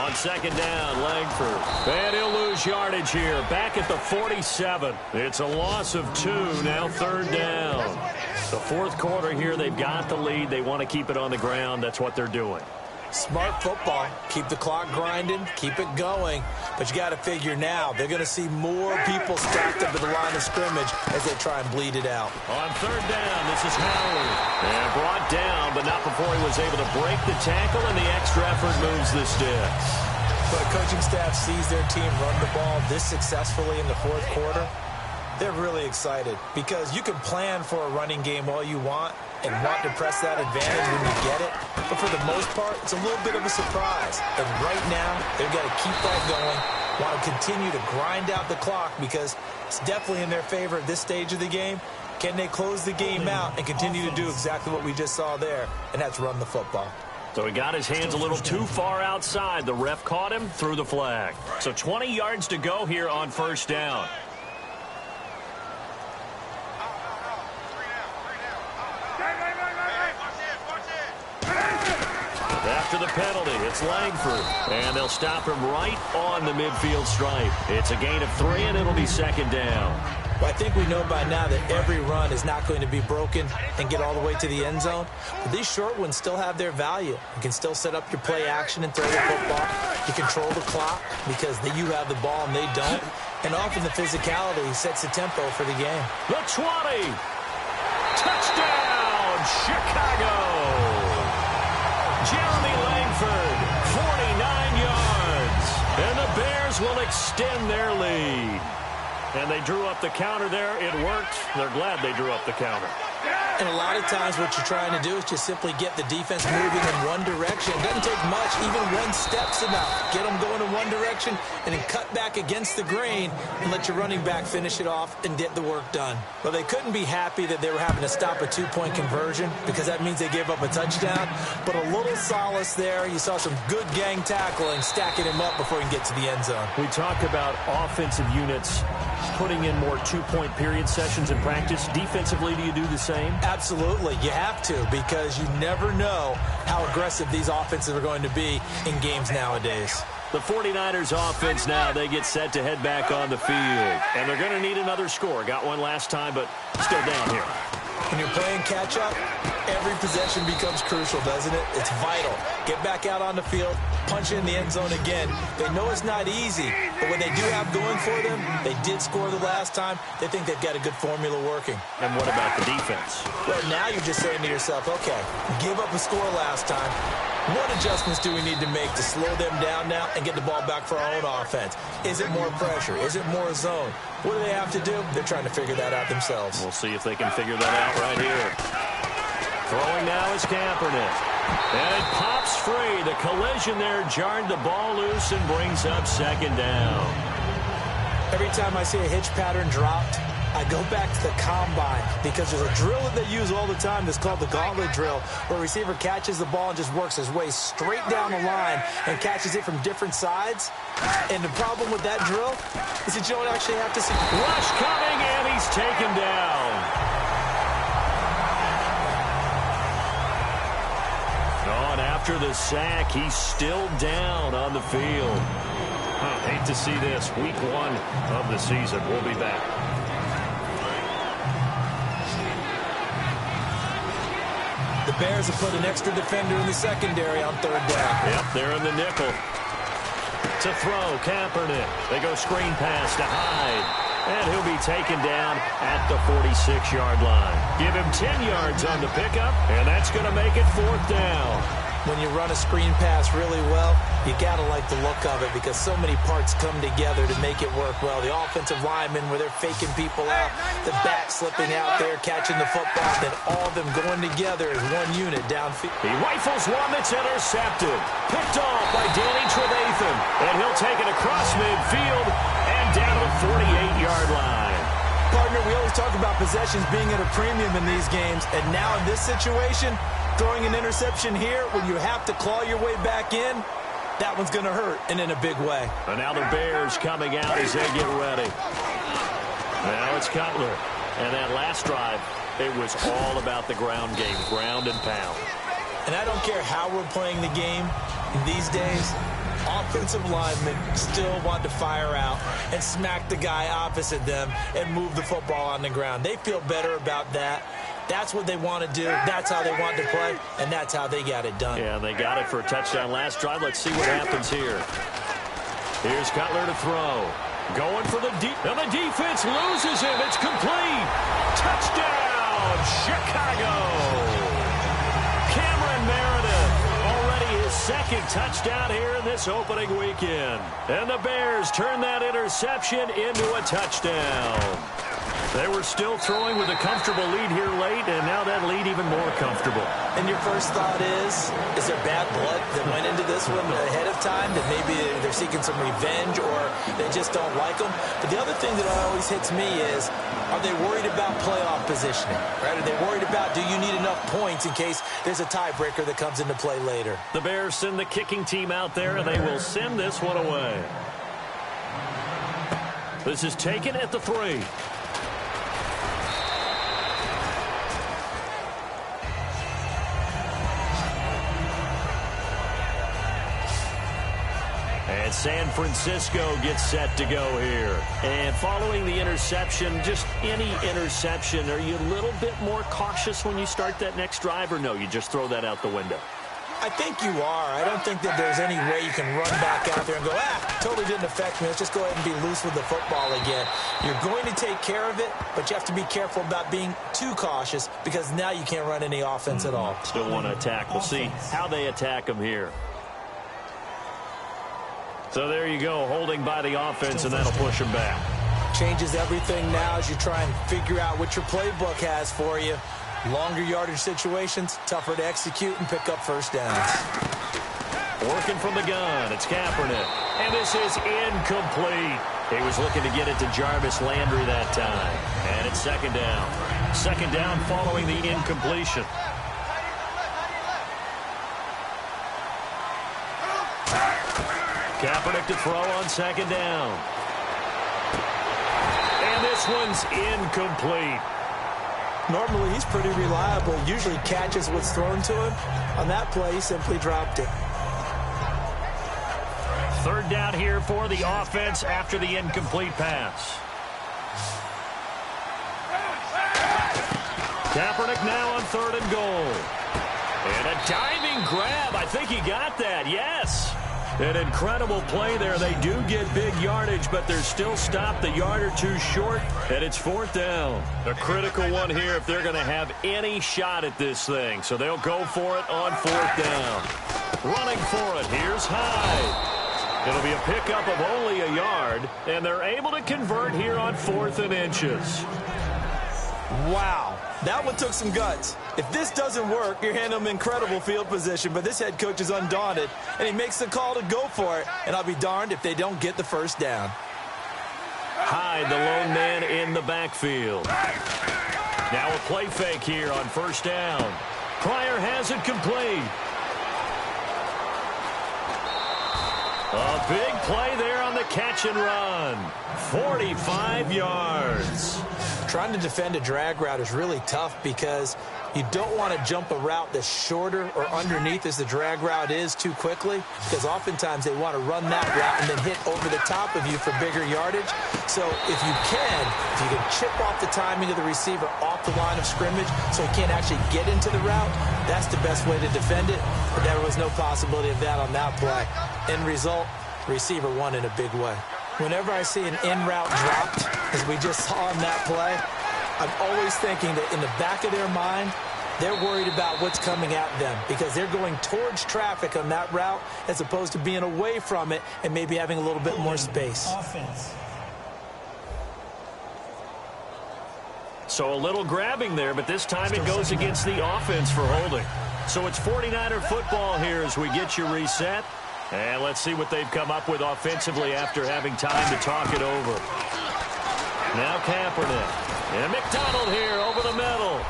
On second down, Langford. And he'll lose yardage here. Back at the 47. It's a loss of 2. Now third down. The fourth quarter here, they've got the lead. They want to keep it on the ground. That's what they're doing. Smart football. Keep the clock grinding. Keep it going. But you got to figure now they're going to see more people stacked up at the line of scrimmage as they try and bleed it out. On third down, this is Howard. And brought down, but not before he was able to break the tackle, and the extra effort moves the sticks. When a coaching staff sees their team run the ball this successfully in the fourth quarter, they're really excited because you can plan for a running game all you want and want to press that advantage when you get it. But for the most part, it's a little bit of a surprise. And right now, they've got to keep that going, want to continue to grind out the clock because it's definitely in their favor at this stage of the game. Can they close the game out and continue to do exactly what we just saw there, and that's run the football. So he got his hands a little too far outside. The ref caught him, threw the flag. So 20 yards to go here on first down. After the penalty, it's Langford. And they'll stop him right on the midfield stripe. It's a gain of 3, and it'll be second down. Well, I think we know by now that every run is not going to be broken and get all the way to the end zone. But these short ones still have their value. You can still set up your play action and throw the football. You control the clock because you have the ball and they don't. And often the physicality sets the tempo for the game. The 20. Touchdown, Chicago. Jeremy Langford, 49 yards. And the Bears will extend their lead. And they drew up the counter there. It worked. They're glad they drew up the counter. And a lot of times what you're trying to do is just simply get the defense moving in one direction. It doesn't take much. Even one step's enough. Get them going in one direction and then cut back against the grain and let your running back finish it off and get the work done. Well, they couldn't be happy that they were having to stop a 2-point conversion because that means they gave up a touchdown. But a little solace there. You saw some good gang tackling, stacking him up before he can get to the end zone. We talk about offensive units putting in more 2-point period sessions in practice. Defensively, do you do the same? Absolutely. You have to because you never know how aggressive these offenses are going to be in games nowadays. The 49ers offense now, they get set to head back on the field. And they're going to need another score. Got one last time, but still down here. When you're playing catch-up, every possession becomes crucial, doesn't it? It's vital. Get back out on the field, punch in the end zone again. They know it's not easy, but what they do have going for them, they did score the last time. They think they've got a good formula working. And what about the defense? Well, now you're just saying to yourself, okay, give up a score last time. What adjustments do we need to make to slow them down now and get the ball back for our own offense? Is it more pressure? Is it more zone? What do they have to do? They're trying to figure that out themselves. We'll see if they can figure that out right here. Throwing now is Kaepernick. And it pops free. The collision there jarred the ball loose and brings up second down. Every time I see a hitch pattern dropped, I go back to the combine because there's a drill that they use all the time that's called the gauntlet drill where a receiver catches the ball and just works his way straight down the line and catches it from different sides. And the problem with that drill is that you don't actually have to see. Rush coming, and he's taken down. After the sack, he's still down on the field. Hate to see this. Week 1 of the season. We'll be back. The Bears have put an extra defender in the secondary on 3rd down. Yep, they're in the nickel. To throw, Kaepernick. They go screen pass to Hyde. And he'll be taken down at the 46-yard line. Give him 10 yards on the pickup, and that's going to make it 4th down. When you run a screen pass really well, you got to like the look of it because so many parts come together to make it work well. The offensive linemen, where they're faking people out, the back slipping out there, catching the football, then all of them going together as one unit downfield. He rifles one that's intercepted. Picked off by Danny Trevathan. And he'll take it across midfield and down to the 48-yard line. Partner, we always talk about possessions being at a premium in these games, and now in this situation, throwing an interception here when you have to claw your way back in, that one's going to hurt, and in a big way. And now the Bears coming out as they get ready. Now it's Cutler. And that last drive, it was all about the ground game, ground and pound. And I don't care how we're playing the game in these days, offensive linemen still want to fire out and smack the guy opposite them and move the football on the ground. They feel better about that. That's what they want to do. That's how they want to play, and that's how they got it done. Yeah, they got it for a touchdown last drive. Let's see what happens here. Here's Cutler to throw. Going for the deep, and the defense loses him. It's complete. Touchdown, Chicago. Cameron Meredith, already his 2nd touchdown here in this opening weekend. And the Bears turn that interception into a touchdown. They were still throwing with a comfortable lead here late, and now that lead even more comfortable. And your first thought is there bad blood that went into this one ahead of time, that maybe they're seeking some revenge or they just don't like them? But the other thing that always hits me is, are they worried about playoff positioning? Right? Are they worried about, do you need enough points in case there's a tiebreaker that comes into play later? The Bears send the kicking team out there, and they will send this one away. This is taken at the 3. And San Francisco gets set to go here. And following the interception, just any interception, are you a little bit more cautious when you start that next drive, or no, you just throw that out the window? I think you are. I don't think that there's any way you can run back out there and go, totally didn't affect me. Let's just go ahead and be loose with the football again. You're going to take care of it, but you have to be careful about being too cautious because now you can't run any offense at all. Still want to attack. We'll see how they attack them here. So there you go, holding by the offense, and that'll push them back. Changes everything now as you try and figure out what your playbook has for you. Longer yardage situations, tougher to execute and pick up first downs. Working from the gun, it's Kaepernick. And this is incomplete. He was looking to get it to Jarvis Landry that time. And it's 2nd down. 2nd down following the incompletion. Kaepernick to throw on 2nd down. And this one's incomplete. Normally, he's pretty reliable. Usually catches what's thrown to him. On that play, he simply dropped it. 3rd down here for the offense after the incomplete pass. Kaepernick now on 3rd and goal. And a diving grab. I think he got that. Yes. An incredible play there. They do get big yardage, but they're still stopped a yard or two short, and it's 4th down. A critical one here if they're going to have any shot at this thing. So they'll go for it on 4th down. Running for it. Here's Hyde. It'll be a pickup of only a yard, and they're able to convert here on 4th and inches. Wow. That one took some guts. If this doesn't work, you're handing them incredible field position, but this head coach is undaunted, and he makes the call to go for it, and I'll be darned if they don't get the first down. Hyde, the lone man in the backfield. Now a play fake here on 1st down. Pryor has it complete. A big play there on the catch and run. 45 yards. Trying to defend a drag route is really tough because you don't want to jump a route that's shorter or underneath as the drag route is too quickly, because oftentimes they want to run that route and then hit over the top of you for bigger yardage. So if you can chip off the timing of the receiver off the line of scrimmage so he can't actually get into the route, that's the best way to defend it. But there was no possibility of that on that play. End result, receiver won in a big way. Whenever I see an in route dropped, as we just saw on that play, I'm always thinking that in the back of their mind, they're worried about what's coming at them because they're going towards traffic on that route as opposed to being away from it and maybe having a little bit more space. Offense. So a little grabbing there, but this time it goes against the offense for holding. So it's 49er football here as we get you reset. And let's see what they've come up with offensively after having time to talk it over. Now Kaepernick. And McDonald here over the middle.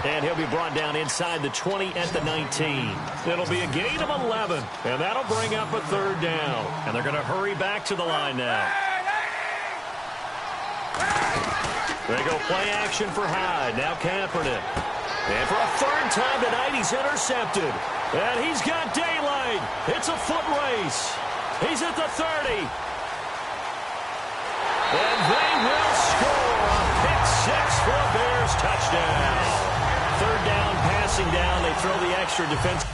And he'll be brought down inside the 20 at the 19. It'll be a gain of 11. And that'll bring up a third down. And they're going to hurry back to the line now. They go play action for Hyde. Now Kaepernick. And for a third time tonight, he's intercepted. And he's got daylight. It's a foot race. He's at the 30. And they will score a pick six for a Bears touchdown. Third down, passing down. They throw the extra defense.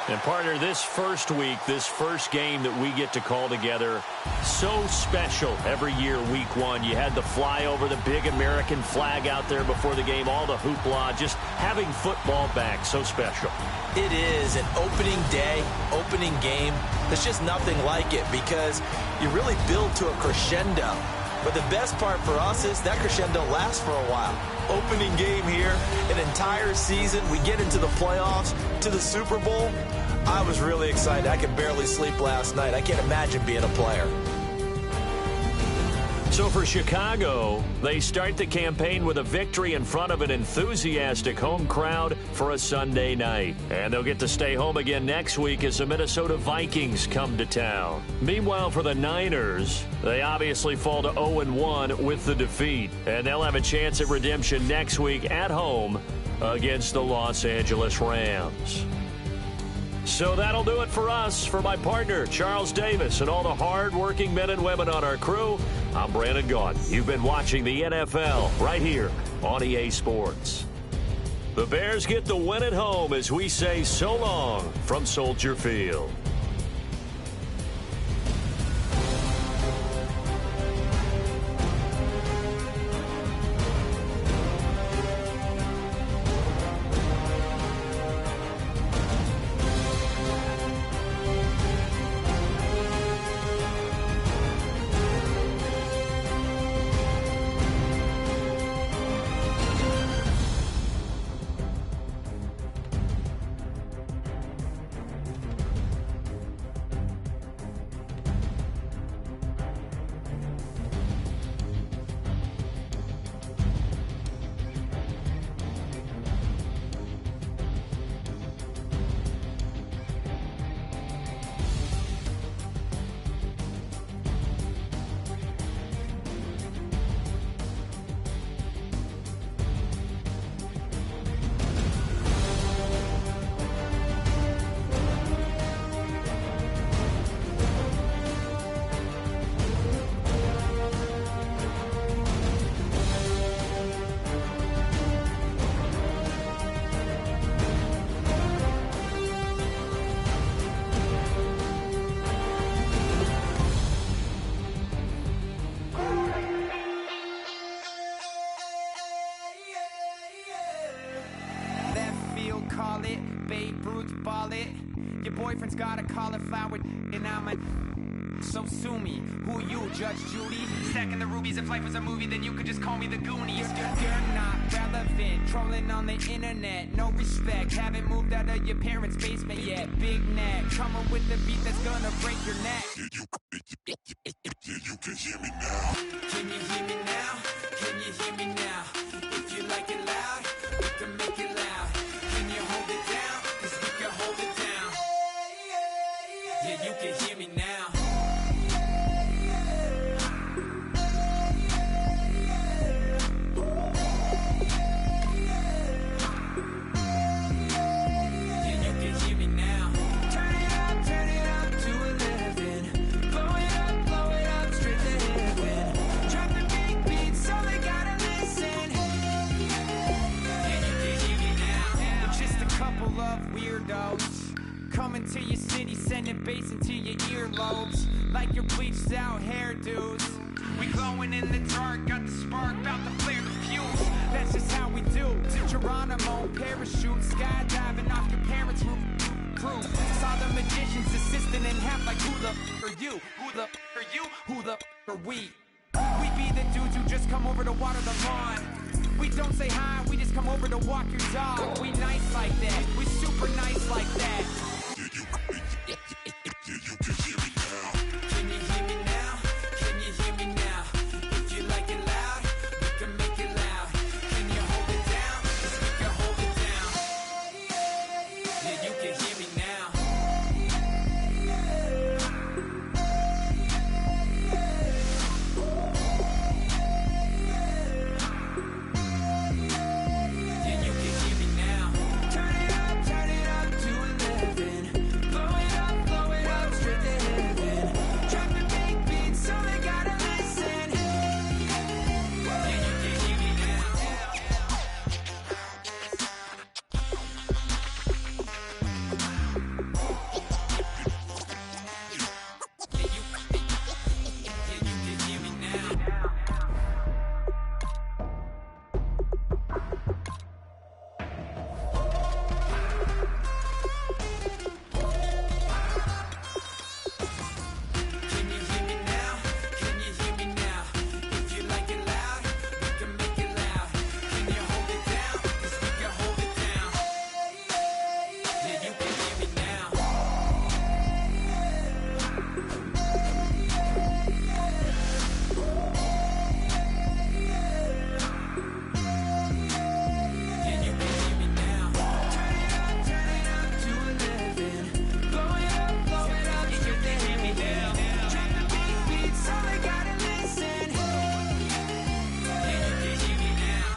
And partner, this first week, this first game that we get to call together, so special every year, week one. You had the flyover, the big American flag out there before the game, all the hoopla, just having football back, so special. It is an opening day, opening game. There's just nothing like it because you really build to a crescendo. But the best part for us is that crescendo lasts for a while. Opening game here, an entire season. We get into the playoffs, to the Super Bowl. I was really excited. I could barely sleep last night. I can't imagine being a player. So for Chicago, they start the campaign with a victory in front of an enthusiastic home crowd for a Sunday night. And they'll get to stay home again next week as the Minnesota Vikings come to town. Meanwhile, for the Niners, they obviously fall to 0-1 with the defeat. And they'll have a chance at redemption next week at home against the Los Angeles Rams. So that'll do it for us. For my partner, Charles Davis, and all the hard-working men and women on our crew, I'm Brandon Gaudin. You've been watching the NFL right here on EA Sports. The Bears get the win at home as we say so long from Soldier Field. Call it, Babe Ruth ball it. Your boyfriend's got a cauliflower and I'm a So sue me, who you, Judge Judy? Stacking the rubies, if life was a movie, then you could just call me the Goonies. You're not relevant, trolling on the internet, no respect. Haven't moved out of your parents' basement yet. Big neck, coming with the beat that's gonna break your neck. You can hear me now. Can you hear me now? Can you hear me now? If you like it loud, we can make it loud. Can you hold it down? 'Cause we can hold it down. Yeah, you can hear me now. Coming to your city, sending bass into your earlobes, like your bleached out hairdos. We glowing in the dark, got the spark, about to flare the fuse. That's just how we do. To Geronimo, parachute, skydiving off your parents' roof. Crew saw the magician's assistant in half, like who the are you? Who the are you? Who the are we? We be the dudes who just come over to water the lawn. We don't say hi, we just come over to walk your dog. We nice like that, we super nice like that. You can hear me now. Can you hear me now? Can you hear me now? If you like it loud, we can make it loud. Can you hold it down? 'Cause we can hold it down. Yeah, you can hear me now. Yeah, you can hear me now. Turn it up to 11. Blow it up, straight to heaven. Dropping big beats, so they gotta listen. Yeah, you can hear me now. Yeah, you can hear me now. Can you hear me now? Can you hear me now? If you like it loud, we can make it loud. Can you hold it down? 'Cause we can hold it down. Yeah, you can hear me now. Yeah, you can hear me now. Turn it up to 11. Blow it up, straight to hear me now. Drop the big beats, so they gotta listen. Yeah, you can hear me now.